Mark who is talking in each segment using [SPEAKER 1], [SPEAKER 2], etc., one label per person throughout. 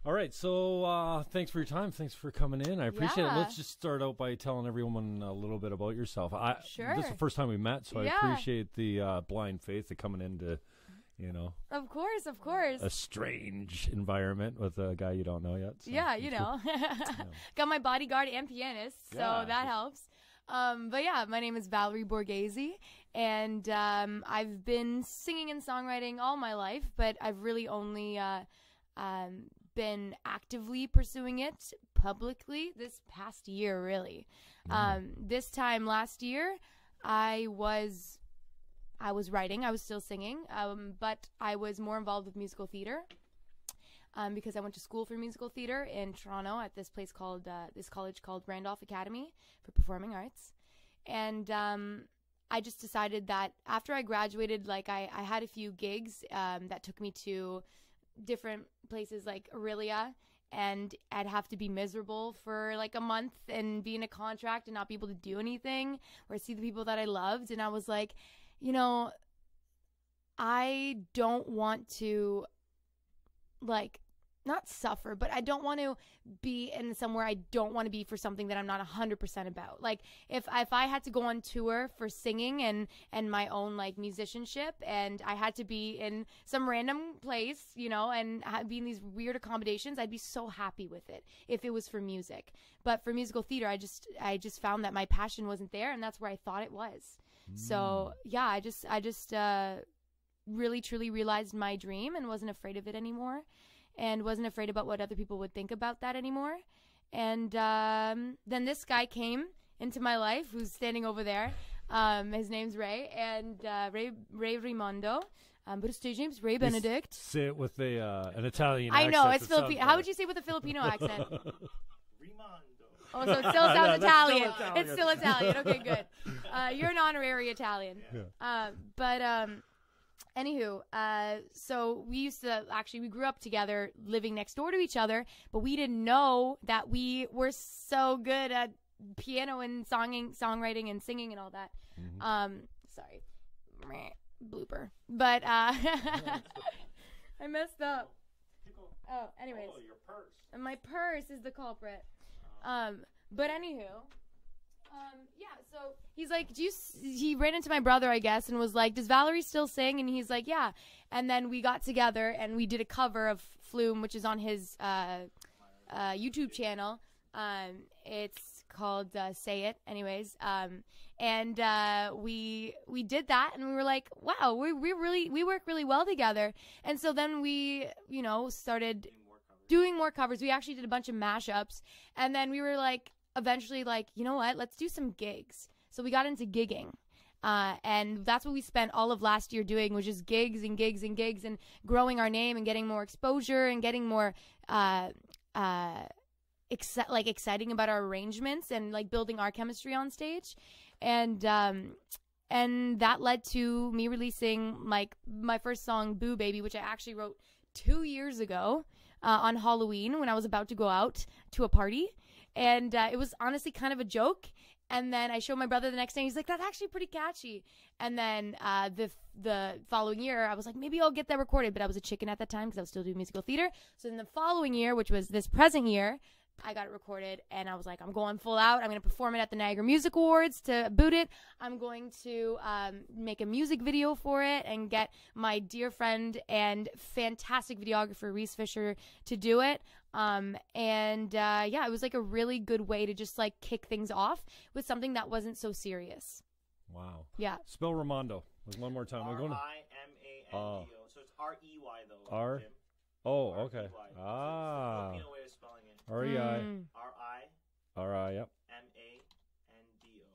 [SPEAKER 1] All right, so thanks for your time. Thanks for coming in. I appreciate it. Let's just start out by telling everyone a little bit about yourself.
[SPEAKER 2] Sure.
[SPEAKER 1] This is the first time we met, so I appreciate the blind faith of coming into,
[SPEAKER 2] Of course.
[SPEAKER 1] a strange environment with a guy you don't know yet. So
[SPEAKER 2] Got my bodyguard and pianist, so that helps. But yeah, my name is Valerie Borghesi, and I've been singing and songwriting all my life, but I've really only been actively pursuing it publicly this past year, really. This time last year, I was writing. I was still singing, but I was more involved with musical theater because I went to school for musical theater in Toronto at this place called this college called Randolph Academy for Performing Arts. And I just decided that after I graduated, like I had a few gigs that took me to different places like Aurelia, and I'd have to be miserable for like a month and be in a contract and not be able to do anything or see the people that I loved. And I was like, I don't want to not suffer, but I don't want to be in somewhere I don't want to be for something that I'm not 100% about. Like if I had to go on tour for singing and my own like musicianship, and I had to be in some random place, and be in these weird accommodations, I'd be so happy with it if it was for music. But for musical theater, I just found that my passion wasn't there, and that's where I thought it was. So yeah, I just really truly realized my dream and wasn't afraid of it anymore. And wasn't afraid about what other people would think about that anymore. And then this guy came into my life, who's standing over there. His name's Rey, and Rey Rimando. But his stage name's Rey Benedict.
[SPEAKER 1] Say it with an Italian
[SPEAKER 2] accent. I know, it's
[SPEAKER 1] Filipino.
[SPEAKER 2] How would you say it with a Filipino accent?
[SPEAKER 3] Rimando.
[SPEAKER 2] Oh, so it still sounds Italian. It's still Italian. Okay, good. You're an honorary Italian.
[SPEAKER 1] Yeah.
[SPEAKER 2] Anywho, so we grew up together living next door to each other, but we didn't know that we were so good at piano and songwriting and singing and all that. Sorry. Blooper. But, I messed up. Oh, anyways.
[SPEAKER 3] Oh, your purse.
[SPEAKER 2] My purse is the culprit. But anywho. Yeah, so he's like, he ran into my brother, I guess, and was like, does Valerie still sing? And he's like, yeah. And then we got together and we did a cover of Flume, which is on his YouTube channel. It's called Say It, anyways. And we did that, and we were like, wow, we work really well together. And so then we, started doing more covers. We actually did a bunch of mashups, and then we were like, eventually like, you know what, let's do some gigs. So we got into gigging. And that's what we spent all of last year doing, was just gigs and gigs and gigs and growing our name and getting more exposure and getting more exciting about our arrangements and like building our chemistry on stage. And that led to me releasing like my first song, Boo Baby, which I actually wrote 2 years ago on Halloween when I was about to go out to a party. And it was honestly kind of a joke. And then I showed my brother the next day. And he's like, that's actually pretty catchy. And then the following year, I was like, maybe I'll get that recorded. But I was a chicken at that time because I was still doing musical theater. So in the following year, which was this present year, I got it recorded. And I was like, I'm going full out. I'm going to perform it at the Niagara Music Awards to boot it. I'm going to make a music video for it and get my dear friend and fantastic videographer, Reese Fisher, to do it. It was like a really good way to just like kick things off with something that wasn't so serious.
[SPEAKER 1] Wow.
[SPEAKER 2] Yeah.
[SPEAKER 1] Spell Rimando one more time.
[SPEAKER 3] Rimando. So it's R-E-Y though.
[SPEAKER 1] R?
[SPEAKER 3] Jim.
[SPEAKER 1] Oh, okay.
[SPEAKER 3] R-E-Y.
[SPEAKER 1] Ah.
[SPEAKER 3] Filipino way of spelling it.
[SPEAKER 1] R-E-I.
[SPEAKER 3] R-I.
[SPEAKER 1] R-I, yep.
[SPEAKER 3] M-A-N-D-O.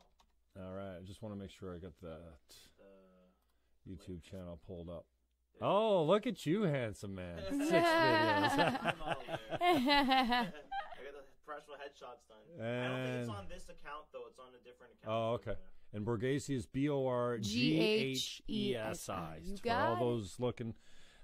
[SPEAKER 1] All right. I just want to make sure I got that YouTube channel pulled up. Oh, look at you, handsome man. 6 videos.
[SPEAKER 3] I'm all there. I got the professional headshots done. I don't think it's on this account, though. It's on a different account.
[SPEAKER 1] Oh, okay. And Borghesi is B-O-R-G-H-E-S-I. For all those looking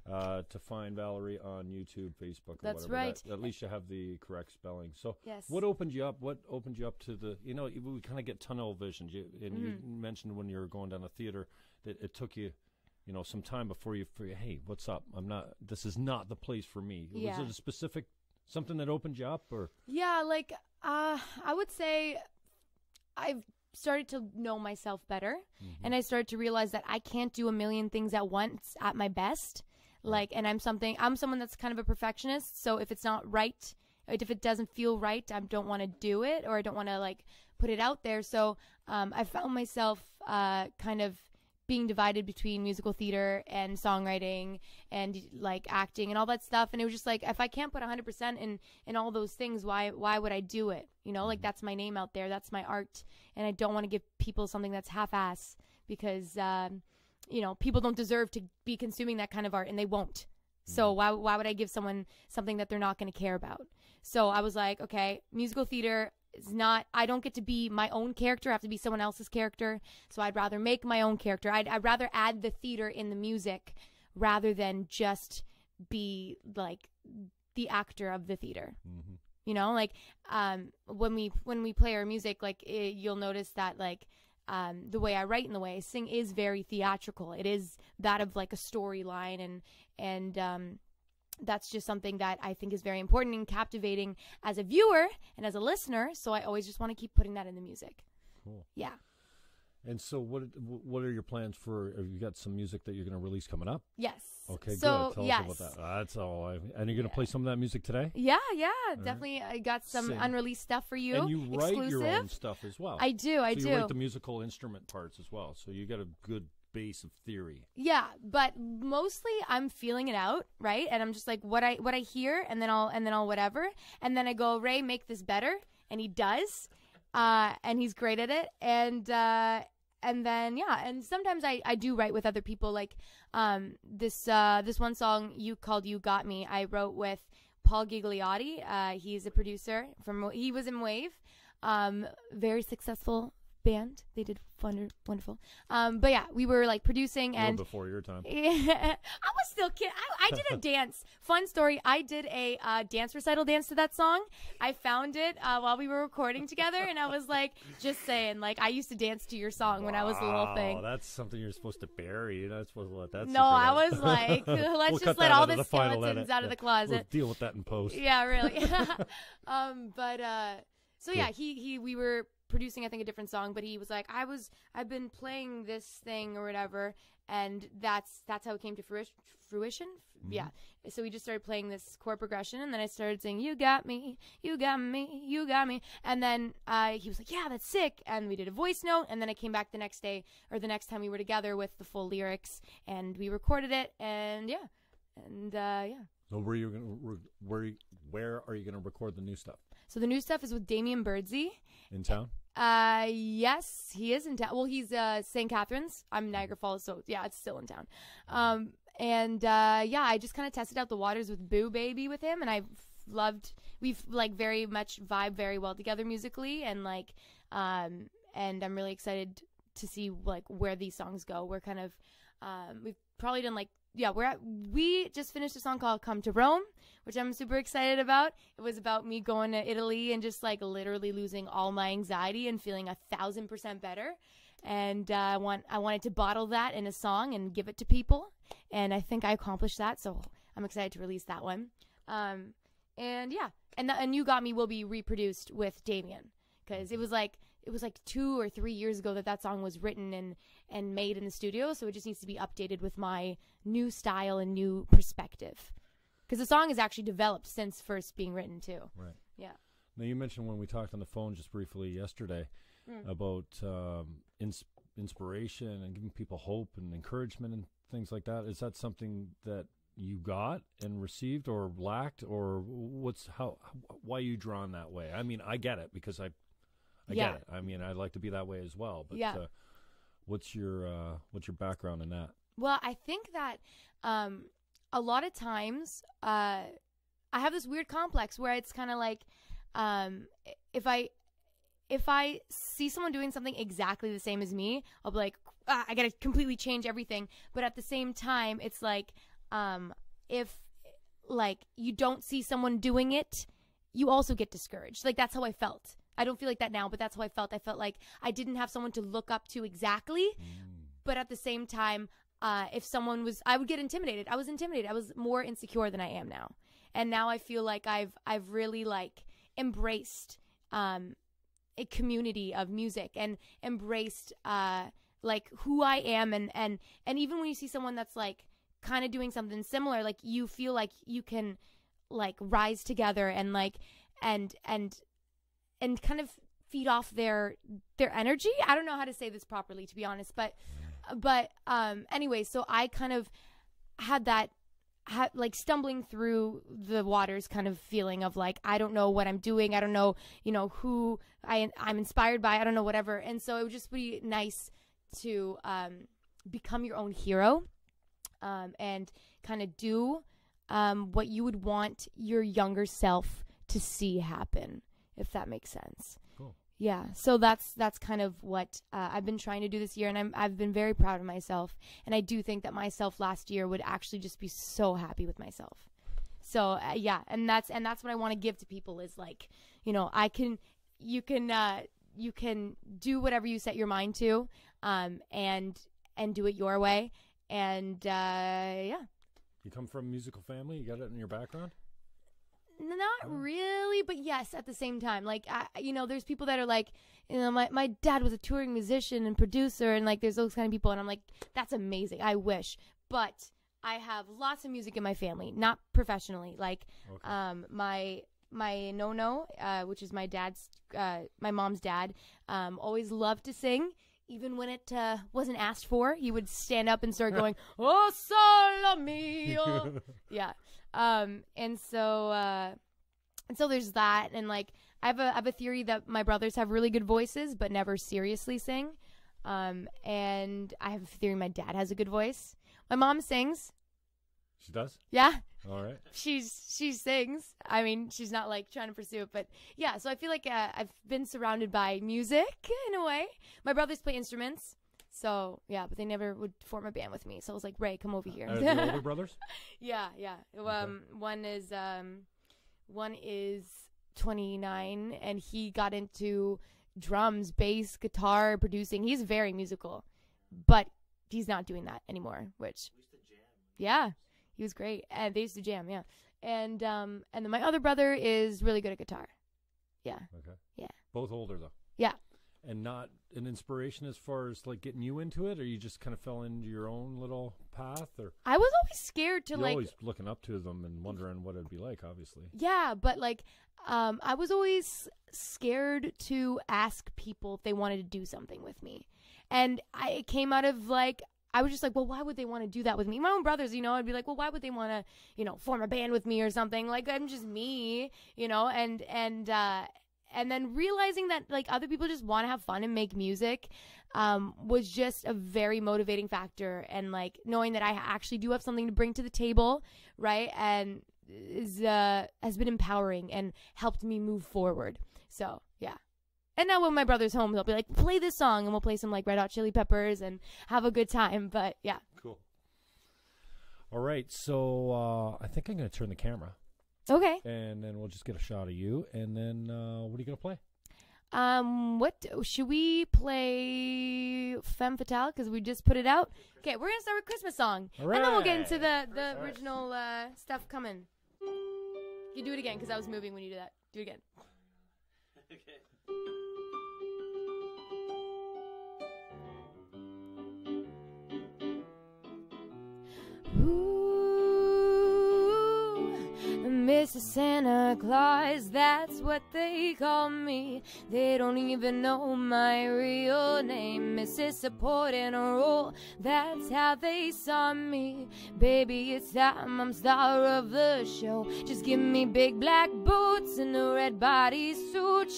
[SPEAKER 1] to find Valerie on YouTube, Facebook, or
[SPEAKER 2] That's
[SPEAKER 1] whatever.
[SPEAKER 2] right.
[SPEAKER 1] At least you have the correct spelling. So
[SPEAKER 2] yes.
[SPEAKER 1] What opened you up? What opened you up to the, we kind of get tunnel vision. You mentioned when you were going down the theater that it took you, some time before you figure, hey, what's up? This is not the place for me.
[SPEAKER 2] Yeah.
[SPEAKER 1] Was it a specific Something that opened you up, or?
[SPEAKER 2] Yeah, like, I would say I've started to know myself better, and I started to realize that I can't do a million things at once at my best. Like, and I'm someone that's kind of a perfectionist. So if it's not right, if it doesn't feel right, I don't want to do it, or I don't want to like put it out there. So I found myself kind of being divided between musical theater and songwriting and like acting and all that stuff. And it was just like, if I can't put 100% in all those things, why would I do it? You know, like that's my name out there. That's my art. And I don't want to give people something that's half-ass because, you know, people don't deserve to be consuming that kind of art, and they won't. So why would I give someone something that they're not going to care about? So I was like, okay, musical theater is not, I don't get to be my own character. I have to be someone else's character. So I'd rather make my own character. I'd rather add the theater in the music rather than just be like the actor of the theater. You know, like when we play our music, like you'll notice that like the way I write and the way I sing is very theatrical. It is that of like a storyline, and that's just something that I think is very important and captivating as a viewer and as a listener. So I always just want to keep putting that in the music.
[SPEAKER 1] Cool.
[SPEAKER 2] Yeah.
[SPEAKER 1] And so what are your plans for, have you got some music that you're going to release coming up?
[SPEAKER 2] Yes.
[SPEAKER 1] Okay,
[SPEAKER 2] so,
[SPEAKER 1] good. Tell us about that. That's all. And you're going to play some of that music today?
[SPEAKER 2] Yeah, definitely. I got some unreleased stuff for you.
[SPEAKER 1] And you write your own stuff as well.
[SPEAKER 2] I do.
[SPEAKER 1] You write the musical instrument parts as well. So you got a good base of theory.
[SPEAKER 2] Yeah, but mostly I'm feeling it out, right? And I'm just like what I hear, and then I'll whatever, and then I go, Ray, make this better, and he does, and he's great at it, and then and sometimes I do write with other people, like this one song you Got Me, I wrote with Paul Gigliotti. He's a producer he was in Wave, very successful band. They did wonderful. But yeah, we were like producing and
[SPEAKER 1] before your time.
[SPEAKER 2] Yeah, I was still kid. I did a dance. Fun story. I did a dance recital dance to that song. I found it while we were recording together, and I was like, just saying, like I used to dance to your song when I was a little thing.
[SPEAKER 1] That's something you're supposed to bury. You're not supposed to let that.
[SPEAKER 2] No, I was like, let's just let all the skeletons out of the closet.
[SPEAKER 1] We'll deal with that in post.
[SPEAKER 2] Yeah, really. So yeah, we were producing, I think, a different song, but he was like, I've been playing this thing or whatever, and that's how it came to fruition. Yeah. So we just started playing this chord progression, and then I started saying, you got me, you got me, you got me. And then he was like, yeah, that's sick. And we did a voice note, and then I came back the next day, or the next time we were together, with the full lyrics, and we recorded it, and yeah.
[SPEAKER 1] So where are you gonna record the new stuff?
[SPEAKER 2] So the new stuff is with Damien Birdsey.
[SPEAKER 1] In town?
[SPEAKER 2] Yes, he is in town. Well, he's St. Catharines. I'm Niagara Falls, so yeah, it's still in town. I just kind of tested out the waters with Boo Baby with him, and we've like very much vibe very well together musically, and like, and I'm really excited to see like where these songs go. We're kind of, we've probably done like, we just finished a song called Come to Rome, which I'm super excited about. It was about me going to Italy and just like literally losing all my anxiety and feeling 1,000% better. And I wanted to bottle that in a song and give it to people. And I think I accomplished that. So I'm excited to release that one. And You Got Me will be reproduced with Damien, because it was like 2 or 3 years ago that song was written and made in the studio, so it just needs to be updated with my new style and new perspective. Because the song is actually developed since first being written too.
[SPEAKER 1] Right.
[SPEAKER 2] Yeah.
[SPEAKER 1] Now you mentioned when we talked on the phone just briefly yesterday about inspiration and giving people hope and encouragement and things like that. Is that something that you got and received or lacked, or why are you drawn that way? I mean, I get it because I get it. I mean, I'd like to be that way as well. But what's your background in that? Well,
[SPEAKER 2] I think that a lot of times I have this weird complex where it's kind of like if I see someone doing something exactly the same as me, I'll be like, I got to completely change everything. But at the same time, it's like if like you don't see someone doing it, you also get discouraged. Like that's how I felt. I don't feel like that now, but that's how I felt. I felt like I didn't have someone to look up to exactly. But at the same time, if someone was, I would get intimidated. I was intimidated. I was more insecure than I am now. And now I feel like I've really like embraced a community of music and embraced like who I am, and even when you see someone that's like kind of doing something similar, like you feel like you can like rise together and like and kind of feed off their energy. I don't know how to say this properly, to be honest, but anyway, so I kind of had that like stumbling through the waters kind of feeling of like, I don't know what I'm doing. I don't know, who I'm inspired by. I don't know, whatever. And so it would just be nice to become your own hero and kind of do what you would want your younger self to see happen, if that makes sense.
[SPEAKER 1] Cool.
[SPEAKER 2] Yeah, so that's kind of what I've been trying to do this year, and I've been very proud of myself. And I do think that myself last year would actually just be so happy with myself. So yeah, and that's what I want to give to people is like, you can do whatever you set your mind to, and do it your way, and yeah.
[SPEAKER 1] You come from a musical family? You got it in your background?
[SPEAKER 2] Not really, but yes, at the same time. Like, there's people that are like, my dad was a touring musician and producer, and like, there's those kind of people, and I'm like, that's amazing. I wish. But I have lots of music in my family, not professionally. Like, okay. My no-no, which is my mom's dad, always loved to sing. Even when it wasn't asked for, he would stand up and start going, "Oh, sole mio." Yeah. And so there's that. And like, I have a theory that my brothers have really good voices, but never seriously sing. And I have a theory my dad has a good voice. My mom sings.
[SPEAKER 1] She does?
[SPEAKER 2] Yeah.
[SPEAKER 1] All right.
[SPEAKER 2] She sings. I mean, she's not like trying to pursue it, but yeah. So I feel like I've been surrounded by music in a way. My brothers play instruments. So, yeah, but they never would form a band with me. So I was like, Ray, come over here.
[SPEAKER 1] The older brothers?
[SPEAKER 2] Yeah. Okay. One is 29, and he got into drums, bass, guitar, producing. He's very musical, but he's not doing that anymore, which,
[SPEAKER 3] we used to jam.
[SPEAKER 2] Yeah, he was great. And they used to jam, yeah. And then my other brother is really good at guitar. Yeah. Okay. Yeah.
[SPEAKER 1] Both older, though.
[SPEAKER 2] Yeah.
[SPEAKER 1] And not an inspiration as far as like getting you into it, or you just kind of fell into your own little path? Or
[SPEAKER 2] I was always scared to
[SPEAKER 1] You're always looking up to them and wondering what it'd be like, obviously.
[SPEAKER 2] Yeah, but like I was always scared to ask people if they wanted to do something with me. And it came out of like, I was just like, well, why would they want to do that with me? My own brothers, I'd be like, well, why would they want to, form a band with me or something? Like, I'm just me, and then realizing that like other people just want to have fun and make music was just a very motivating factor. And like knowing that I actually do have something to bring to the table, right? And has been empowering and helped me move forward. So yeah. And now when my brother's home, they'll be like, play this song, and we'll play some like Red Hot Chili Peppers and have a good time. But yeah. Cool.
[SPEAKER 1] All right. So I think I'm going to turn the camera.
[SPEAKER 2] Okay.
[SPEAKER 1] And then we'll just get a shot of you. And then what are you going to play?
[SPEAKER 2] What should we play? Femme Fatal, because we just put it out. Okay, we're going to start with Christmas song.
[SPEAKER 1] All right.
[SPEAKER 2] And then we'll get into the original stuff coming. You do it again, because I was moving when you do that. Do it again.
[SPEAKER 3] Okay.
[SPEAKER 2] Mr. Santa Claus, that's what they call me. They don't even know my real name. Mrs. Supporting a role, that's how they saw me. Baby, it's time I'm star of the show. Just give me big black boots and a red bodysuit.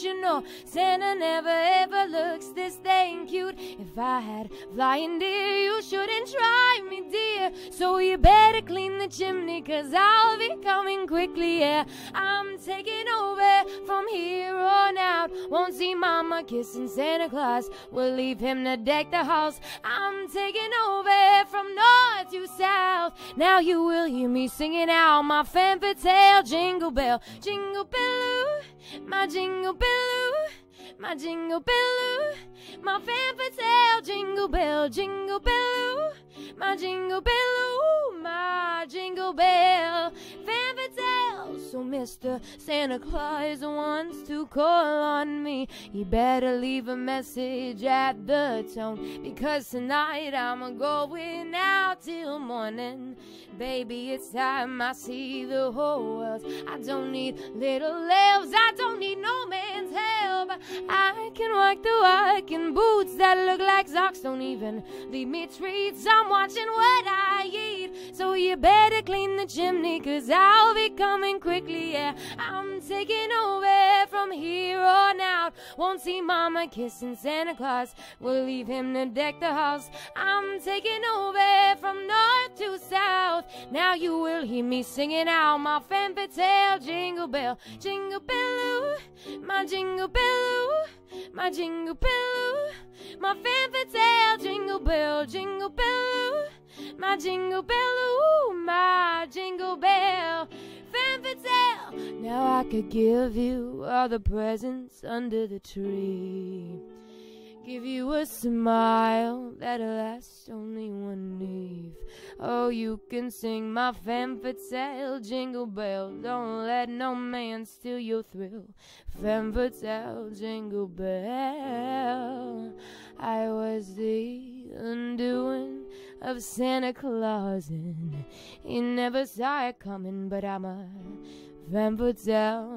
[SPEAKER 2] Santa never ever looks this dang cute. If I had flying deer, you shouldn't try me, dear. So you better clean the chimney, 'cause I'll be coming quickly. Yeah, I'm taking over from here on out. Won't see Mama kissing Santa Claus. We'll leave him to deck the house. I'm taking over from north to south. Now you will hear me singing out my Femme Fatal Jingle Bell. Jingle bell, my jingle bell, my jingle bell, my Femme Fatal Jingle Bell. Jingle bell, my jingle bell, my jingle bell. Femme Fatal Bell. So Mr. Santa Claus wants to call on me. You better leave a message at the tone, because tonight I'm going out till morning. Baby, it's time I see the whole world. I don't need little elves, I don't need no man's help. I can walk the walk in boots that look like socks. Don't even leave me treats, I'm watching what I eat. So you better clean the chimney, 'cause I'll be coming quickly, yeah. I'm taking over from here on out. Won't see Mama kissing Santa Claus, we'll leave him to deck the house. I'm taking over from north to south. Now you will hear me singing out my Femme Fatal Jingle Bell. Jingle bell, my jingle bell, my jingle bell, my Femme Fatal Jingle Bell. Jingle bell, my jingle bell, my jingle bell. Femme Fatale. Now I could give you all the presents under the tree, give you a smile that'll last only one eve. Oh, you can sing my Femme Fatale Jingle Bell. Don't let no man steal your thrill. Femme Fatale Jingle Bell. I was the undoing of Santa Claus, and he never saw it coming, but I'm a Femme Fatale.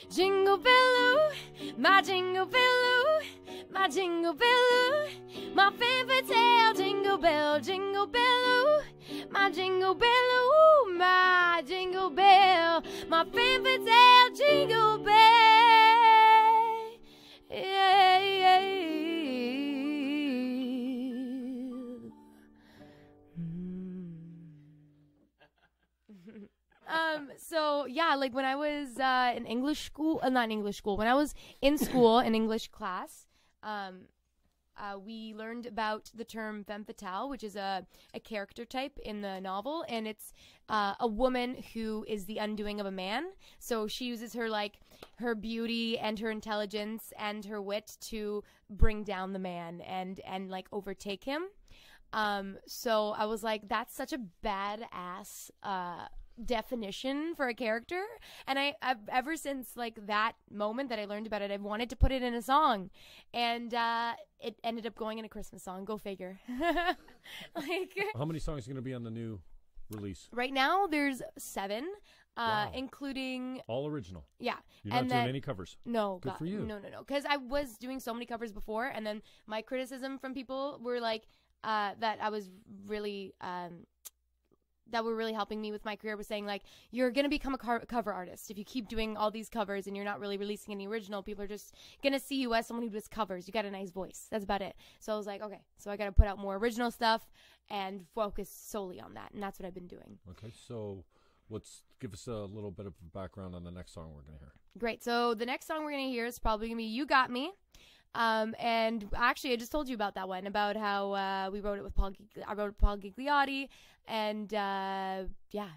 [SPEAKER 2] Jingle bell, my jingle bell, my jingle bell, my Femme Fatale Jingle Bell. Jingle bell, my jingle bell, my jingle bell, my Femme Fatale Jingle Bell. Yeah, yeah. So yeah, like when I was in English school, not in English school, when I was in school in English class, we learned about the term femme fatale, which is a character type in the novel, and it's a woman who is the undoing of a man. So she uses her beauty and her intelligence and her wit to bring down the man and like overtake him. So I was like, that's such a badass definition for a character, and I've ever since like that moment that I learned about it, I've wanted to put it in a song, and it ended up going in a Christmas song. Go figure. Like,
[SPEAKER 1] how many songs are going to be on the new release?
[SPEAKER 2] Right now there's 7,
[SPEAKER 1] wow.
[SPEAKER 2] Including
[SPEAKER 1] all original.
[SPEAKER 2] Yeah.
[SPEAKER 1] You're not doing any covers.
[SPEAKER 2] No.
[SPEAKER 1] Good for you.
[SPEAKER 2] No, because I was doing so many covers before, and then my criticism from people were like that I was really that were really helping me with my career was saying, like, you're going to become a cover artist if you keep doing all these covers and you're not really releasing any original. People are just going to see you as someone who does covers. You got a nice voice. That's about it. So I was like, okay, so I got to put out more original stuff and focus solely on that. And that's what I've been doing.
[SPEAKER 1] Okay, so give us a little bit of background on the next song we're going to hear.
[SPEAKER 2] Great. So the next song we're going to hear is probably going to be You Got Me. And actually, I just told you about that one, about how we wrote it with I wrote it with Paul Gigliotti, and and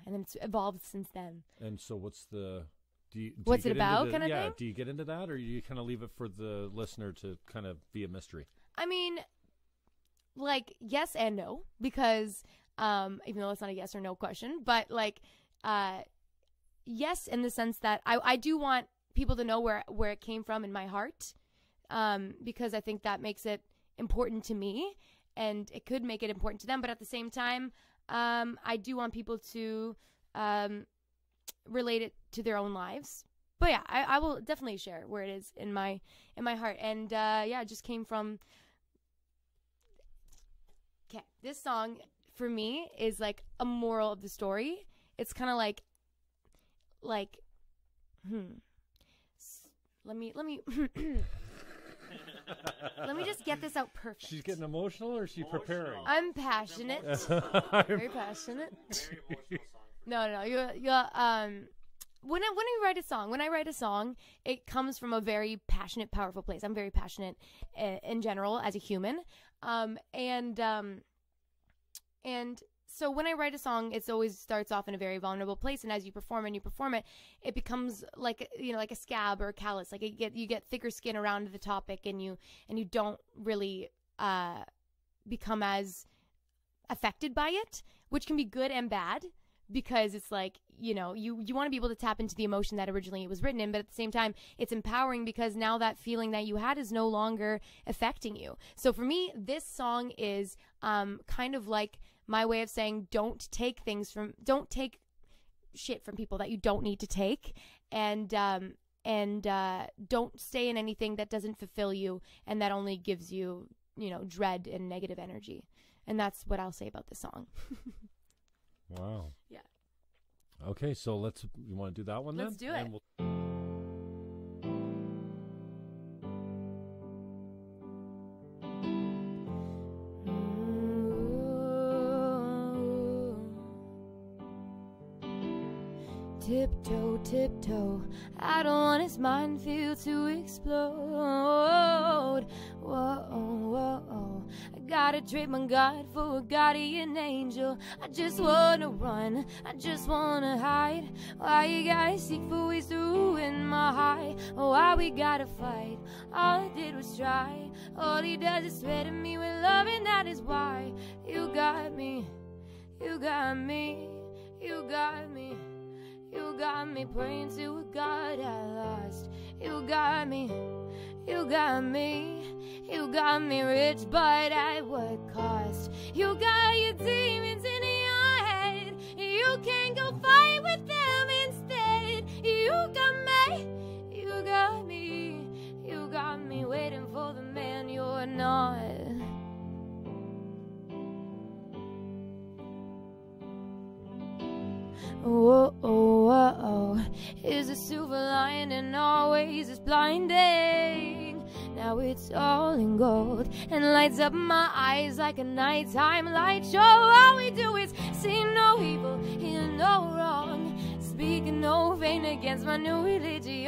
[SPEAKER 2] then it's evolved since then.
[SPEAKER 1] And so what's
[SPEAKER 2] what's it about kind of thing?
[SPEAKER 1] Do you get into that, or do you kind of leave it for the listener to kind of be a mystery?
[SPEAKER 2] I mean, like, yes and no, because even though it's not a yes or no question, but like yes, in the sense that I do want people to know where it came from in my heart. Because I think that makes it important to me, and it could make it important to them. But at the same time, I do want people to relate it to their own lives. But yeah, I will definitely share where it is in my heart. And it just came from. Okay, this song for me is like a moral of the story. It's kind of like. Let me. Let me just get this out perfect.
[SPEAKER 1] She's getting emotional, or is she preparing?
[SPEAKER 2] I'm passionate. Very passionate.
[SPEAKER 3] Very emotional song.
[SPEAKER 2] No. When I write a song, it comes from a very passionate, powerful place. I'm very passionate in general as a human. And so when I write a song, it always starts off in a very vulnerable place, and as you perform it, it becomes like a scab or a callus. Like you get thicker skin around the topic, and you don't really become as affected by it, which can be good and bad, because it's like, you know, you want to be able to tap into the emotion that originally it was written in, but at the same time, it's empowering because now that feeling that you had is no longer affecting you. So for me, this song is kind of like my way of saying, don't take shit from people that you don't need to take, and don't stay in anything that doesn't fulfill you and that only gives you, you know, dread and negative energy. And that's what I'll say about this song.
[SPEAKER 1] Wow.
[SPEAKER 2] Yeah.
[SPEAKER 1] Okay, so you want to do that one then?
[SPEAKER 2] Let's do it. Tiptoe, tiptoe, I don't want his minefield to explode. Whoa, whoa, I gotta trade my God for a guardian angel. I just wanna run, I just wanna hide. Why you guys seek for ways to ruin my high? Why we gotta fight? All I did was try. All he does is threaten me with love, and that is why you got me, you got me, you got me. You got me praying to a God I lost. You got me, you got me, you got me rich, but at what cost? You got your demons in your head. You can go fight with them instead. You got me, you got me, you got me waiting for the man you're not. Whoa, whoa, whoa. Is a silver lining always is blinding? Now it's all in gold and lights up my eyes like a nighttime light show. All we do is see no evil, hear no wrong, speaking no vain against my new religion.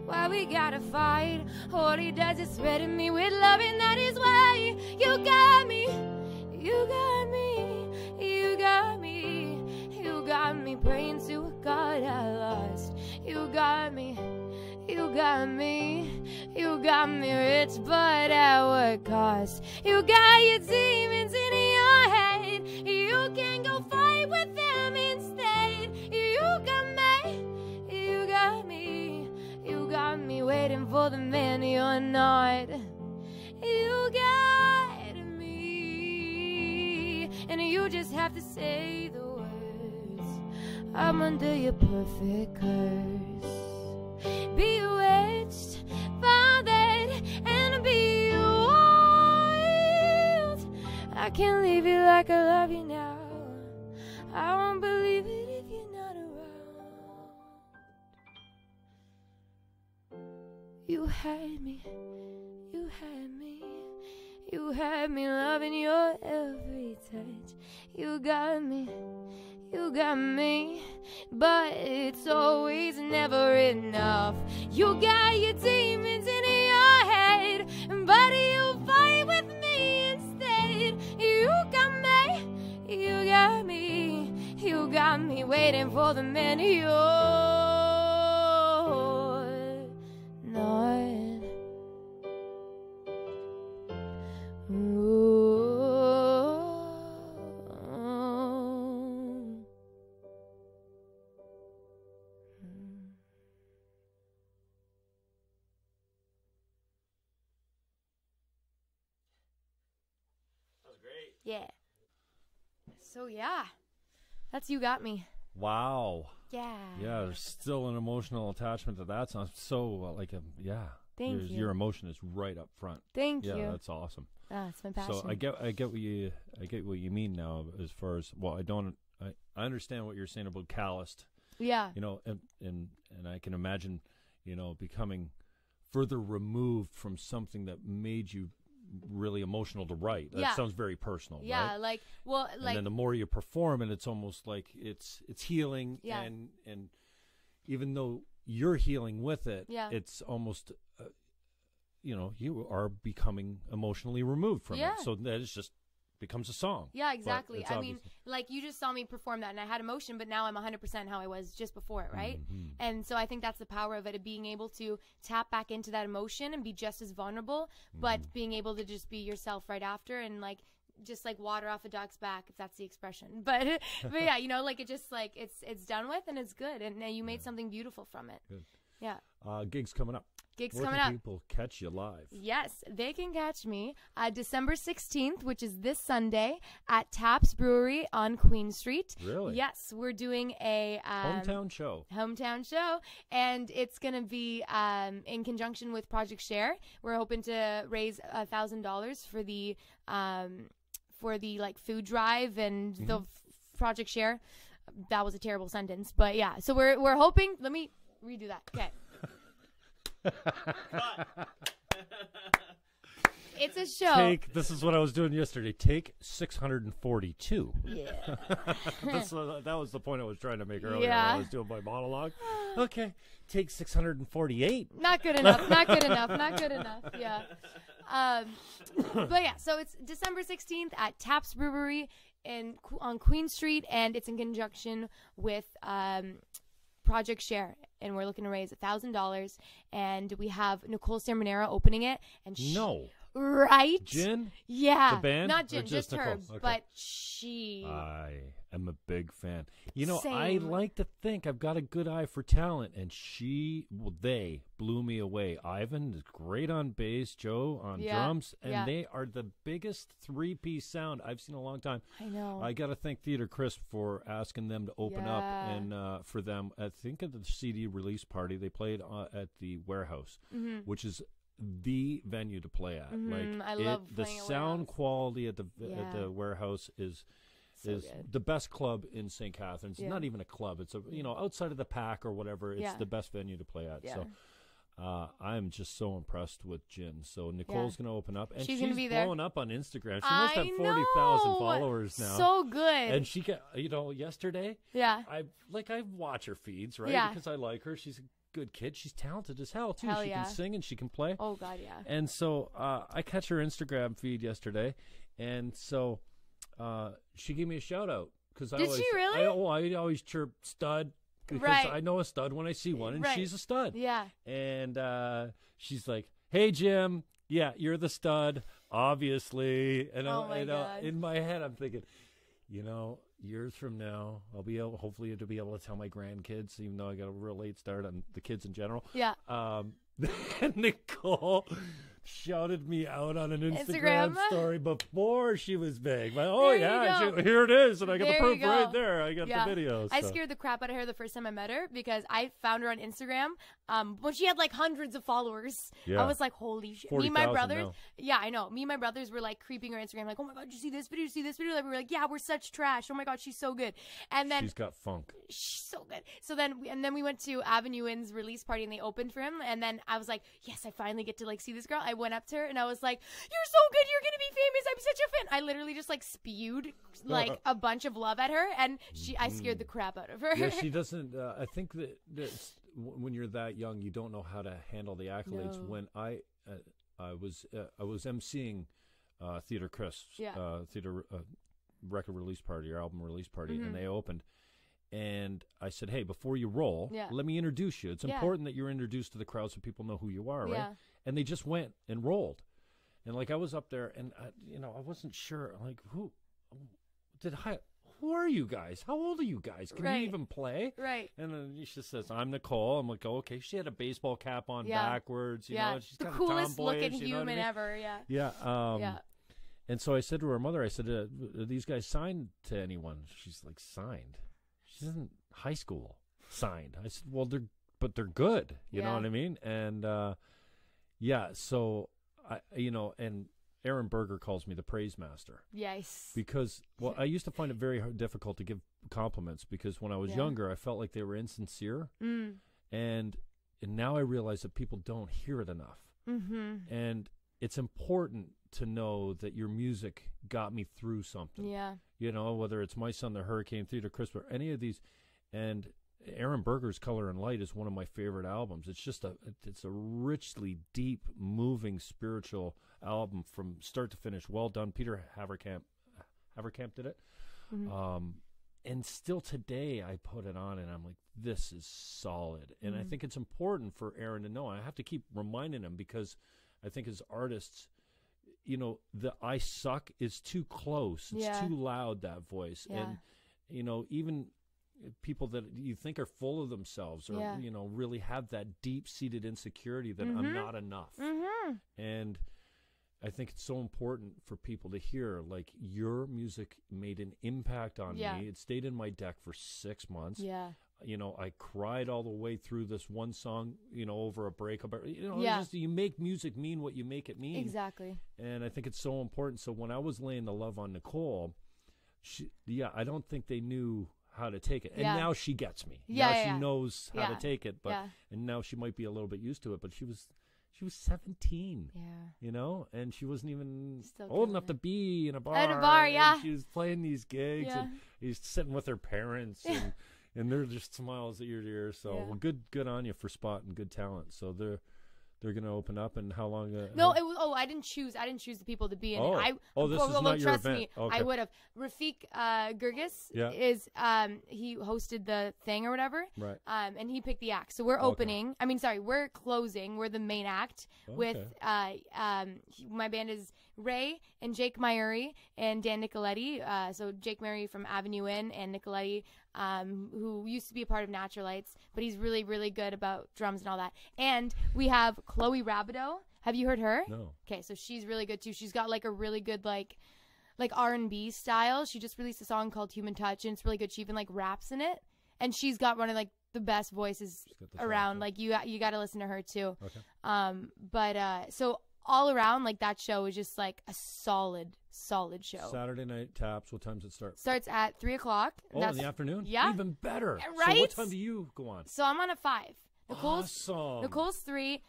[SPEAKER 2] Why we gotta fight? All he does is threaten me with love, and that is why you got me, you got me, you got me. You got me praying to a God I lost. You got me, you got me, you got me rich, but at what cost? You got your demons in your head. You can go fight with them instead. You got me, you got me, you got me waiting for the man you're not. You got me, and you just have to say the words. I'm under your perfect curse. Bewitched, fathered, and bewild. I can't leave you like I love you now. I won't believe it if you're not around. You had me, you had me, you had me loving your every touch. You got me, you got me, but it's always never enough. You got your demons in your head, but you fight with me instead. You got me, you got me, you got me waiting for the man you're not. Yeah. So yeah, that's You Got Me.
[SPEAKER 1] Wow.
[SPEAKER 2] Yeah.
[SPEAKER 1] Yeah, there's still an emotional attachment to that song. So yeah.
[SPEAKER 2] Thank you.
[SPEAKER 1] Your emotion is right up front.
[SPEAKER 2] Thank you.
[SPEAKER 1] Yeah, that's awesome.
[SPEAKER 2] Ah, it's my passion.
[SPEAKER 1] So I get what you mean now, as far as, well, I understand what you're saying about calloused.
[SPEAKER 2] Yeah.
[SPEAKER 1] You know, and I can imagine, you know, becoming further removed from something that made you really emotional to write. That sounds very personal.
[SPEAKER 2] Yeah,
[SPEAKER 1] right?
[SPEAKER 2] And
[SPEAKER 1] then the more you perform, and it's almost like it's healing.
[SPEAKER 2] Yeah.
[SPEAKER 1] And even though you're healing with it, it's almost you know, you are becoming emotionally removed from it. So that is just becomes a song.
[SPEAKER 2] Yeah, exactly. I mean, like, you just saw me perform that and I had emotion, but now I'm 100% how I was just before it, right?
[SPEAKER 1] Mm-hmm.
[SPEAKER 2] And so I think that's the power of it, of being able to tap back into that emotion and be just as vulnerable, but being able to just be yourself right after, and like just like water off a duck's back, if that's the expression. But yeah, you know, like it just like it's done with and it's good, and you made something beautiful from it.
[SPEAKER 1] Good.
[SPEAKER 2] Yeah.
[SPEAKER 1] Gigs coming up.
[SPEAKER 2] Gigs
[SPEAKER 1] Where
[SPEAKER 2] coming
[SPEAKER 1] can
[SPEAKER 2] up.
[SPEAKER 1] people catch you live?
[SPEAKER 2] Yes, they can catch me December 16th, which is this Sunday, at Taps Brewery on Queen Street.
[SPEAKER 1] Really?
[SPEAKER 2] Yes, we're doing a
[SPEAKER 1] Hometown show.
[SPEAKER 2] Hometown show, and it's going to be in conjunction with Project Share. We're hoping to raise $1,000 for the like food drive and the Project Share. That was a terrible sentence, but yeah. So we're hoping. Let me redo that. Okay. It's a show.
[SPEAKER 1] This is what I was doing yesterday. Take 642.
[SPEAKER 2] Yeah.
[SPEAKER 1] That was the point I was trying to make earlier
[SPEAKER 2] Yeah.
[SPEAKER 1] when I was doing my monologue. Okay. Take 648.
[SPEAKER 2] Not good enough. Not good enough. Not good enough. Yeah. But yeah, so it's December 16th at Taps Brewery on Queen Street, and it's in conjunction with Project Share, and we're looking to raise $1,000, and we have Nicole Sermonera opening it, and right,
[SPEAKER 1] Gin,
[SPEAKER 2] yeah,
[SPEAKER 1] the band,
[SPEAKER 2] not Gin, just her,
[SPEAKER 1] okay.
[SPEAKER 2] but she.
[SPEAKER 1] I am a big fan. You know,
[SPEAKER 2] Same.
[SPEAKER 1] I like to think I've got a good eye for talent, and they blew me away. Ivan is great on bass, Joe on drums, and they are the biggest three-piece sound I've seen in a long time.
[SPEAKER 2] I know.
[SPEAKER 1] I got to thank Theater Crisp for asking them to open up, and for them, I think at the CD release party, they played at the Warehouse, which is the venue to play at.
[SPEAKER 2] I love
[SPEAKER 1] the
[SPEAKER 2] playing at
[SPEAKER 1] sound
[SPEAKER 2] Warehouse.
[SPEAKER 1] quality at the Warehouse is
[SPEAKER 2] good.
[SPEAKER 1] the best club in St. Catharines. It's not even a club. It's outside of the pack or whatever. It's the best venue to play at.
[SPEAKER 2] Yeah.
[SPEAKER 1] So I'm just so impressed with Gin. So Nicole's going to open up, and she's
[SPEAKER 2] gonna be there.
[SPEAKER 1] blowing up on Instagram. She must have 40,000 followers now.
[SPEAKER 2] So good.
[SPEAKER 1] And she got, yesterday.
[SPEAKER 2] Yeah.
[SPEAKER 1] I watch her feeds, right?
[SPEAKER 2] Yeah.
[SPEAKER 1] Because I like her. She's a good kid. She's talented as hell too.
[SPEAKER 2] Hell
[SPEAKER 1] She can sing and she can play.
[SPEAKER 2] Oh God, yeah.
[SPEAKER 1] And so I catch her Instagram feed yesterday, and so she gave me a shout out because
[SPEAKER 2] Did she really?
[SPEAKER 1] I always chirp stud because I know a stud when I see one, and she's a stud.
[SPEAKER 2] Yeah.
[SPEAKER 1] And she's like, "Hey Jim, yeah, you're the stud, obviously." And
[SPEAKER 2] God.
[SPEAKER 1] in my head, I'm thinking, years from now, I'll be hopefully to be able to tell my grandkids, even though I got a real late start on the kids in general.
[SPEAKER 2] Yeah.
[SPEAKER 1] Nicole shouted me out on an Instagram story before she was big. Like, here it is, and I got the proof right there. I got the video.
[SPEAKER 2] I scared the crap out of her the first time I met her because I found her on Instagram when she had like hundreds of followers.
[SPEAKER 1] Yeah.
[SPEAKER 2] I was like, holy shit.
[SPEAKER 1] 40,
[SPEAKER 2] me and my brothers,
[SPEAKER 1] now.
[SPEAKER 2] yeah, I know. Me and my brothers were like creeping her Instagram, like, oh my God, did you see this video? Did you see this video? Like, we were like, yeah, we're such trash. Oh my God, she's so good. And then
[SPEAKER 1] she's got funk.
[SPEAKER 2] She's so good. So then, we went to Avenue Inn's release party and they opened for him. And then I was like, yes, I finally get to like see this girl. I went up to her and I was like, you're so good. You're going to be famous. I'm such a fan. I literally just like spewed like a bunch of love at her, and I scared the crap out of her.
[SPEAKER 1] Yeah, she doesn't. I think that when you're that young, you don't know how to handle the accolades. No. When I was emceeing Theater Crisp, theater record release party or album release party, and they opened. And I said, hey, before you roll, let me introduce you. It's important that you're introduced to the crowd so people know who you are, right?
[SPEAKER 2] Yeah.
[SPEAKER 1] And they just went and rolled. And like I was up there, and I wasn't sure, like, who are you guys? How old are you guys? Can you even play?
[SPEAKER 2] Right.
[SPEAKER 1] And then she says, I'm Nicole. I'm like, oh, okay. She had a baseball cap on backwards. You know, she's
[SPEAKER 2] the
[SPEAKER 1] kind
[SPEAKER 2] coolest
[SPEAKER 1] of tomboyish,
[SPEAKER 2] looking human ever. Yeah.
[SPEAKER 1] Yeah. And so I said to her mother, I said, are these guys signed to anyone? She's like, signed? She's in high school. Signed. I said, well, they're good. You know what I mean? And so and Aaron Berger calls me the praise master.
[SPEAKER 2] Yes.
[SPEAKER 1] Because, I used to find it very difficult to give compliments because when I was younger, I felt like they were insincere. And now I realize that people don't hear it enough. And it's important to know that your music got me through something.
[SPEAKER 2] Yeah.
[SPEAKER 1] Whether it's My Son, the Hurricane, Theater Crisp, or any of these. And Aaron Berger's Color and Light is one of my favorite albums. It's just it's a richly deep, moving, spiritual album from start to finish. Well done. Peter Haverkamp did it. And still today I put it on and I'm like, this is solid. And I think it's important for Aaron to know. I have to keep reminding him because I think as artists, you know, the I suck is too close. It's too loud, that voice.
[SPEAKER 2] Yeah.
[SPEAKER 1] And, you know, even people that you think are full of themselves or, you know, really have that deep-seated insecurity that I'm not enough. And I think it's so important for people to hear, like, your music made an impact on me. It stayed in my deck for 6 months. You know, I cried all the way through this one song, you know, over a breakup. You know, it's just, you make music mean what you make it mean.
[SPEAKER 2] Exactly.
[SPEAKER 1] And I think it's so important. So when I was laying the love on Nicole, I don't think they knew how to take it. And now she gets me. Now she knows how to take it. But and now she might be a little bit used to it. But she was 17. You know, and she wasn't even old enough to be in a bar.
[SPEAKER 2] At a bar,
[SPEAKER 1] and she was playing these gigs, and he's sitting with her parents, and they're just smiles ear to ear. So good on you for spotting good talent. So they're going to open up, and how long?
[SPEAKER 2] No, it was. I didn't choose the people to be in it.
[SPEAKER 1] This is not your event.
[SPEAKER 2] Me,
[SPEAKER 1] okay.
[SPEAKER 2] I would have. Rafiq Girgis is he hosted the thing or whatever,
[SPEAKER 1] right?
[SPEAKER 2] And he picked the act. So we're opening. I mean, sorry, we're closing. We're the main act with my band is Ray and Jake Myuri and Dan Nicoletti. So Jake Myuri from Avenue Inn and Nicoletti, who used to be a part of Natural Lights, but he's really, really good about drums and all that. And we have Chloe Rabideau. Have you heard her?
[SPEAKER 1] No.
[SPEAKER 2] Okay, so she's really good too. She's got like a really good like R&B style. She just released a song called Human Touch, and it's really good. She even like raps in it, and she's got one of like the best voices around. Like you got to listen to her too.
[SPEAKER 1] Okay.
[SPEAKER 2] So all around, like, that show is just like a solid show.
[SPEAKER 1] Saturday night taps. What time does it start?
[SPEAKER 2] Starts at 3:00.
[SPEAKER 1] Oh, in the afternoon?
[SPEAKER 2] Yeah.
[SPEAKER 1] Even better.
[SPEAKER 2] Right?
[SPEAKER 1] So what time do you go on?
[SPEAKER 2] So I'm on at 5.
[SPEAKER 1] Awesome.
[SPEAKER 2] Nicole's 3.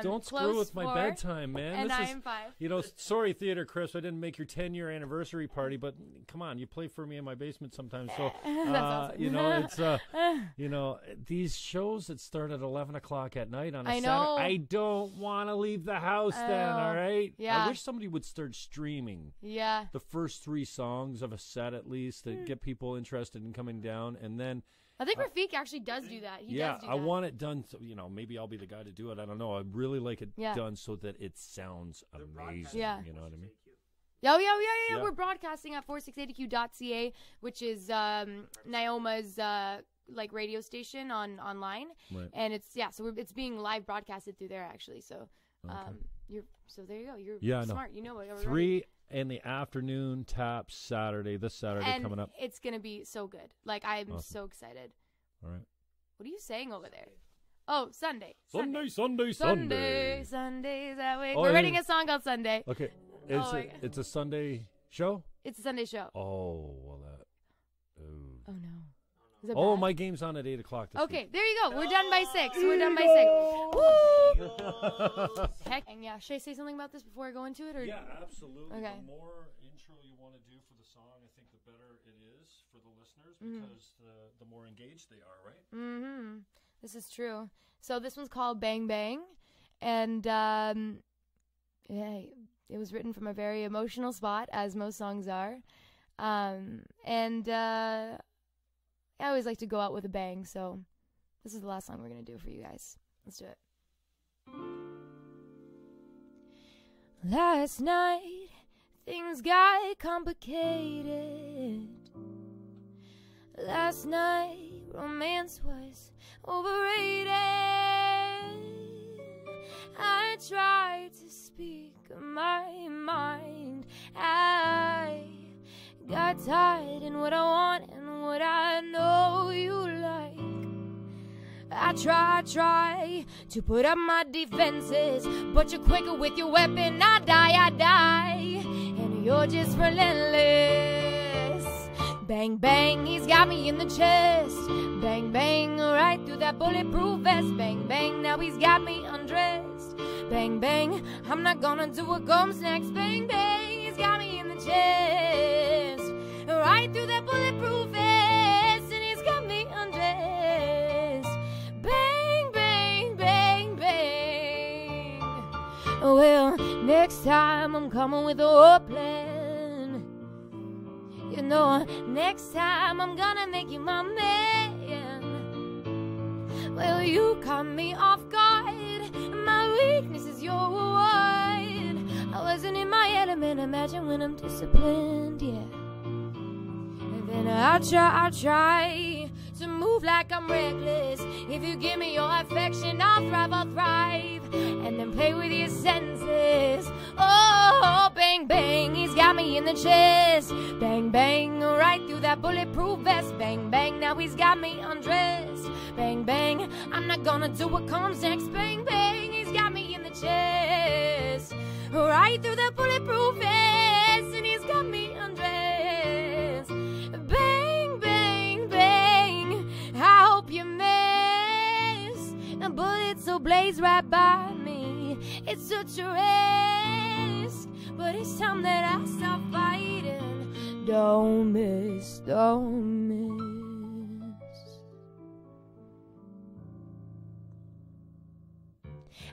[SPEAKER 1] Don't screw with my bedtime, man.
[SPEAKER 2] And I'm 5.
[SPEAKER 1] You know, sorry, Theater Chris, I didn't make your 10-year anniversary party, but come on, you play for me in my basement sometimes. So,
[SPEAKER 2] That's awesome.
[SPEAKER 1] you know, it's you know, these shows that start at 11 o'clock at night on a Saturday. I don't want to leave the house then. All right.
[SPEAKER 2] Yeah.
[SPEAKER 1] I wish somebody would start streaming.
[SPEAKER 2] Yeah.
[SPEAKER 1] The first 3 songs of a set at least to get people interested in coming down, and then.
[SPEAKER 2] I think Rafiq actually does do that. He does do that.
[SPEAKER 1] I want it done. So, you know, maybe I'll be the guy to do it. I don't know. I really like it done so that it sounds amazing.
[SPEAKER 2] Yeah.
[SPEAKER 1] You know what I mean?
[SPEAKER 2] Yeah. We're broadcasting at 468q.ca, which is Nyoma's like radio station online,
[SPEAKER 1] right.
[SPEAKER 2] And it's it's being live broadcasted through there actually. So so there you go. You're smart. You know what?
[SPEAKER 1] 3 in the afternoon taps this Saturday coming up.
[SPEAKER 2] It's gonna be so good. Like, I'm so excited.
[SPEAKER 1] All right.
[SPEAKER 2] What are you saying over there? Oh, Sunday.
[SPEAKER 1] Sundays
[SPEAKER 2] that way. We're writing a song called Sunday.
[SPEAKER 1] Okay. It's a Sunday show?
[SPEAKER 2] It's a Sunday show.
[SPEAKER 1] Oh, well that.
[SPEAKER 2] Oh no. Is it
[SPEAKER 1] Oh,
[SPEAKER 2] bad?
[SPEAKER 1] my game's on at 8 o'clock this week.
[SPEAKER 2] There you go. We're done by 6. We're done by 6. Woo! Heck, and should I say something about this before I go into it? Or?
[SPEAKER 1] Yeah, absolutely.
[SPEAKER 2] Okay.
[SPEAKER 1] The more intro you want to do for the song, I think the better it is for the listeners because the more engaged they are, right?
[SPEAKER 2] Mm-hmm. This is true. So this one's called Bang Bang, and it was written from a very emotional spot, as most songs are, I always like to go out with a bang, so this is the last song we're going to do for you guys. Let's do it. Last night, things got complicated. Last night, romance was overrated. I tried to speak my mind. I got tired in what I want and what I know you like. I try to put up my defenses, but you're quicker with your weapon. I die, and you're just relentless. Bang, bang, he's got me in the chest. Bang, bang, right through that bulletproof vest. Bang, bang, now he's got me undressed. Bang, bang, I'm not gonna do what comes next. Bang, bang, he's got me in the chest. Right through that bulletproof vest, and he's got me undressed. Bang, bang, bang, bang. Well, next time I'm coming with a plan. You know, next time I'm gonna make you my man. Well, you caught me off guard. My weakness is your reward. Well, wasn't in my element. Imagine when I'm disciplined, yeah. And then I try to move like I'm reckless. If you give me your affection, I'll thrive. And then play with your senses. Oh, bang, bang, he's got me in the chest. Bang, bang, right through that bulletproof vest. Bang, bang, now he's got me undressed. Bang, bang, I'm not gonna do what comes next. Bang, bang, he's got me in the chest. Right through that bulletproof vest. And he's got me undressed. Bang, bang, bang, I hope you miss. A bullet so blaze right by me. It's such a risk, but it's time that I stop fighting. Don't miss, don't miss.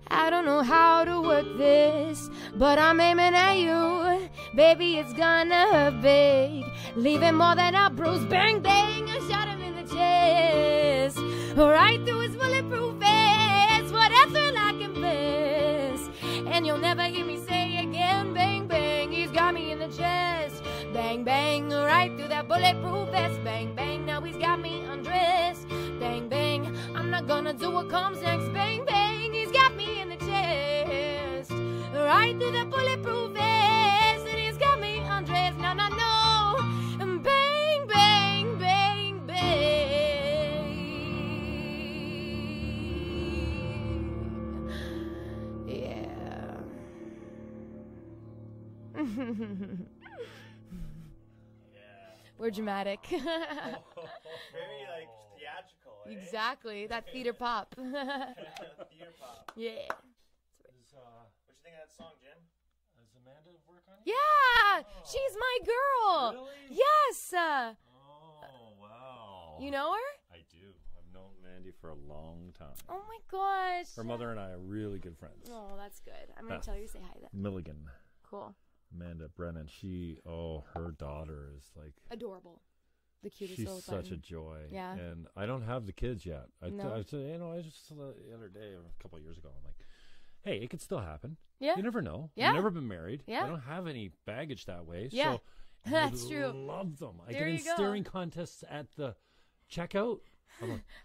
[SPEAKER 2] I don't know how to work this, but I'm aiming at you. Baby, it's gonna hurt big, leaving more than a bruise. Bang, bang, I shot him in the chest. Right through his bulletproof vest. What a thrill I confess. And you'll never hear me say again. Bang, bang, he's got me in the chest. Bang, bang, right through that bulletproof vest. Bang, bang, now he's got me undressed. Bang, bang, I'm not gonna do what comes next. Bang, bang, he's got me in the chest. Right through that bulletproof vest. And he's got me undressed. No, no, no. Bang, bang, bang, bang. Yeah. We're dramatic.
[SPEAKER 3] Very like theatrical. Eh?
[SPEAKER 2] Exactly. That theater pop.
[SPEAKER 3] Theater pop.
[SPEAKER 2] Yeah.
[SPEAKER 3] What you think of that song, Jim?
[SPEAKER 1] Does Amanda work on it?
[SPEAKER 2] Yeah.
[SPEAKER 1] Oh.
[SPEAKER 2] She's my girl.
[SPEAKER 1] Really?
[SPEAKER 2] Yes.
[SPEAKER 1] Oh, wow.
[SPEAKER 2] You know her?
[SPEAKER 1] I do. I've known Mandy for a long time.
[SPEAKER 2] Oh my gosh.
[SPEAKER 1] Her mother and I are really good friends.
[SPEAKER 2] Oh, that's good. I'm gonna
[SPEAKER 1] Beth
[SPEAKER 2] tell you to say hi then.
[SPEAKER 1] Milligan.
[SPEAKER 2] Cool.
[SPEAKER 1] Amanda Brennan. Her daughter is like
[SPEAKER 2] Adorable. The cutest
[SPEAKER 1] she's
[SPEAKER 2] little
[SPEAKER 1] such
[SPEAKER 2] button.
[SPEAKER 1] a joy.
[SPEAKER 2] Yeah.
[SPEAKER 1] And I don't have the kids yet.
[SPEAKER 2] No.
[SPEAKER 1] I said, I just the other day, a couple of years ago, I'm like, hey, it could still happen.
[SPEAKER 2] Yeah.
[SPEAKER 1] You never know.
[SPEAKER 2] Yeah.
[SPEAKER 1] I've never been married.
[SPEAKER 2] Yeah.
[SPEAKER 1] I don't have any baggage that way.
[SPEAKER 2] Yeah.
[SPEAKER 1] So
[SPEAKER 2] That's
[SPEAKER 1] I
[SPEAKER 2] true.
[SPEAKER 1] love them. I
[SPEAKER 2] There
[SPEAKER 1] get in
[SPEAKER 2] you go.
[SPEAKER 1] staring contests at the checkout.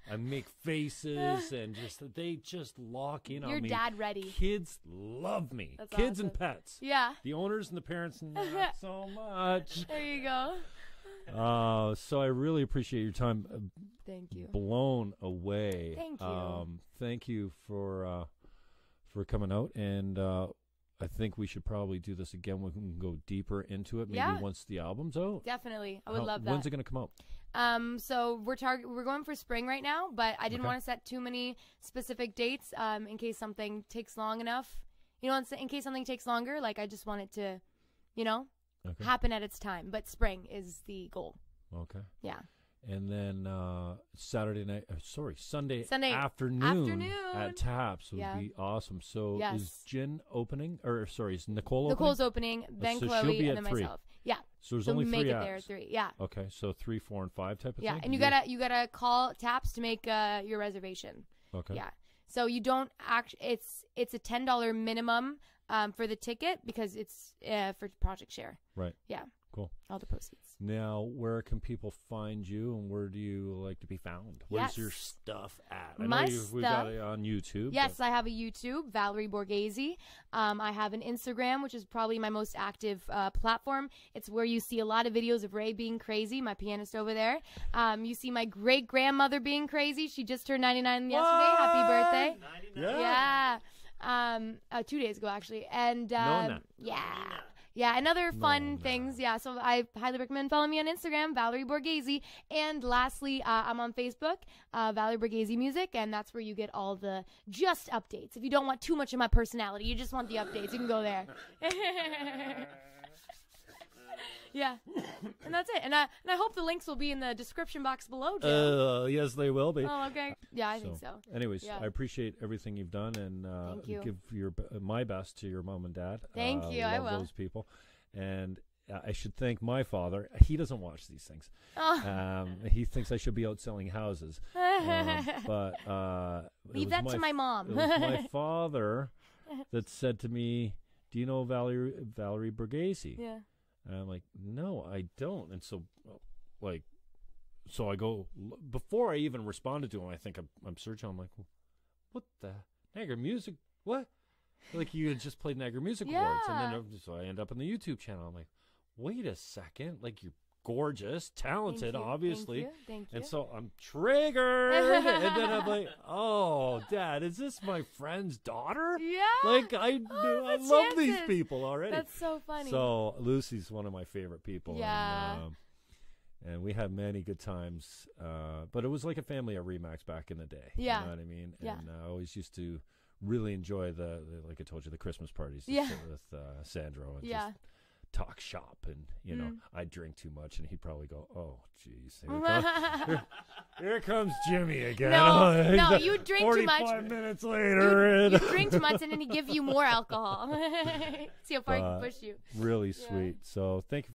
[SPEAKER 1] I make faces and they just lock in
[SPEAKER 2] Your
[SPEAKER 1] on me.
[SPEAKER 2] dad ready.
[SPEAKER 1] Kids love me.
[SPEAKER 2] That's
[SPEAKER 1] Kids
[SPEAKER 2] awesome.
[SPEAKER 1] and pets.
[SPEAKER 2] Yeah.
[SPEAKER 1] The owners and the parents, not so much.
[SPEAKER 2] There you go.
[SPEAKER 1] So I really appreciate your time.
[SPEAKER 2] Thank you.
[SPEAKER 1] Blown away.
[SPEAKER 2] Thank you.
[SPEAKER 1] Thank you for coming out, and I think we should probably do this again. We can go deeper into it. Maybe
[SPEAKER 2] Yeah.
[SPEAKER 1] once the album's out.
[SPEAKER 2] Definitely. I would love that.
[SPEAKER 1] When's it going to come out?
[SPEAKER 2] So we're going for spring right now, but I didn't
[SPEAKER 1] Okay.
[SPEAKER 2] want to set too many specific dates in case something takes long enough. You know, in case something takes longer, like I just want it to,
[SPEAKER 1] Okay.
[SPEAKER 2] happen at its time. But spring is the goal.
[SPEAKER 1] Okay.
[SPEAKER 2] Yeah.
[SPEAKER 1] And then Sunday afternoon
[SPEAKER 2] Afternoon.
[SPEAKER 1] at Taps would
[SPEAKER 2] Yeah.
[SPEAKER 1] be awesome. So
[SPEAKER 2] Yes.
[SPEAKER 1] is Jen opening? Or sorry, is Nicole
[SPEAKER 2] Nicole's
[SPEAKER 1] opening?
[SPEAKER 2] opening, then
[SPEAKER 1] so she'll
[SPEAKER 2] Chloe,
[SPEAKER 1] be
[SPEAKER 2] and
[SPEAKER 1] at
[SPEAKER 2] then
[SPEAKER 1] 3.
[SPEAKER 2] myself. Yeah.
[SPEAKER 1] So there's
[SPEAKER 2] So
[SPEAKER 1] only
[SPEAKER 2] make
[SPEAKER 1] 3
[SPEAKER 2] it
[SPEAKER 1] acts.
[SPEAKER 2] there at 3. Yeah.
[SPEAKER 1] Okay, so 3, 4, and 5 type of
[SPEAKER 2] Yeah,
[SPEAKER 1] thing?
[SPEAKER 2] and you gotta call Taps to make your reservation.
[SPEAKER 1] Okay.
[SPEAKER 2] Yeah. So you don't it's a $10 minimum for the ticket because it's for Project Share.
[SPEAKER 1] Right.
[SPEAKER 2] Yeah.
[SPEAKER 1] Cool.
[SPEAKER 2] All the proceeds.
[SPEAKER 1] Now, where can people find you, and where do you like to be found? Where's
[SPEAKER 2] Yes.
[SPEAKER 1] your stuff at?
[SPEAKER 2] My
[SPEAKER 1] we got
[SPEAKER 2] stuff-
[SPEAKER 1] it on YouTube.
[SPEAKER 2] Yes, I have a YouTube, Valerie Borghesi. I have an Instagram, which is probably my most active platform. It's where you see a lot of videos of Ray being crazy, my pianist over there. You see my great-grandmother being crazy. She just turned 99 yesterday. Happy birthday.
[SPEAKER 3] 99.
[SPEAKER 2] Yeah. 2 days ago, actually. And
[SPEAKER 1] Nona.
[SPEAKER 2] yeah. Yeah, and other fun
[SPEAKER 1] Nona.
[SPEAKER 2] things. Yeah, so I highly recommend following me on Instagram, Valerie Borghesi. And lastly, I'm on Facebook, Valerie Borghesi Music, and that's where you get all the just updates. If you don't want too much of my personality, you just want the updates, you can go there. Yeah, and that's it. And I hope the links will be in the description box below, Joe.
[SPEAKER 1] Yes, they will be.
[SPEAKER 2] Oh, okay. Yeah, I think so.
[SPEAKER 1] Anyways,
[SPEAKER 2] Yeah.
[SPEAKER 1] I appreciate everything you've done, and
[SPEAKER 2] Thank you.
[SPEAKER 1] give my best to your mom and dad.
[SPEAKER 2] Thank you, I
[SPEAKER 1] love
[SPEAKER 2] will.
[SPEAKER 1] those people, and I should thank my father. He doesn't watch these things.
[SPEAKER 2] Oh.
[SPEAKER 1] He thinks I should be out selling houses, but
[SPEAKER 2] Leave that to my mom.
[SPEAKER 1] It was my father that said to me, do you know Valerie Borghesi?
[SPEAKER 2] Yeah.
[SPEAKER 1] And I'm like, no, I don't. And so, like, so I go, before I even responded to him, I think I'm searching. I'm like, what the Niagara Music? What? Like, you had just played Niagara Music Awards. And then, so I end up on the YouTube channel. I'm like, wait a second. Like, you're gorgeous, talented, obviously.
[SPEAKER 2] Thank you.
[SPEAKER 1] And so I'm triggered. And then I'm like, oh, Dad, is this my friend's daughter?
[SPEAKER 2] Yeah.
[SPEAKER 1] Like, I love these people already.
[SPEAKER 2] That's so funny.
[SPEAKER 1] So Lucy's one of my favorite people.
[SPEAKER 2] Yeah.
[SPEAKER 1] And we had many good times. But it was like a family at Remax back in the day.
[SPEAKER 2] Yeah.
[SPEAKER 1] You know what I mean?
[SPEAKER 2] Yeah.
[SPEAKER 1] And I always used to really enjoy the like I told you, the Christmas parties with Sandro. And just talk shop, and you know, I'd drink too much, and he'd probably go, "Oh, jeez, here comes Jimmy again."
[SPEAKER 2] No, you drink too much.
[SPEAKER 1] 45 minutes later,
[SPEAKER 2] you drink too much, and then he give you more alcohol. See how far he can push you.
[SPEAKER 1] Really sweet. So thank you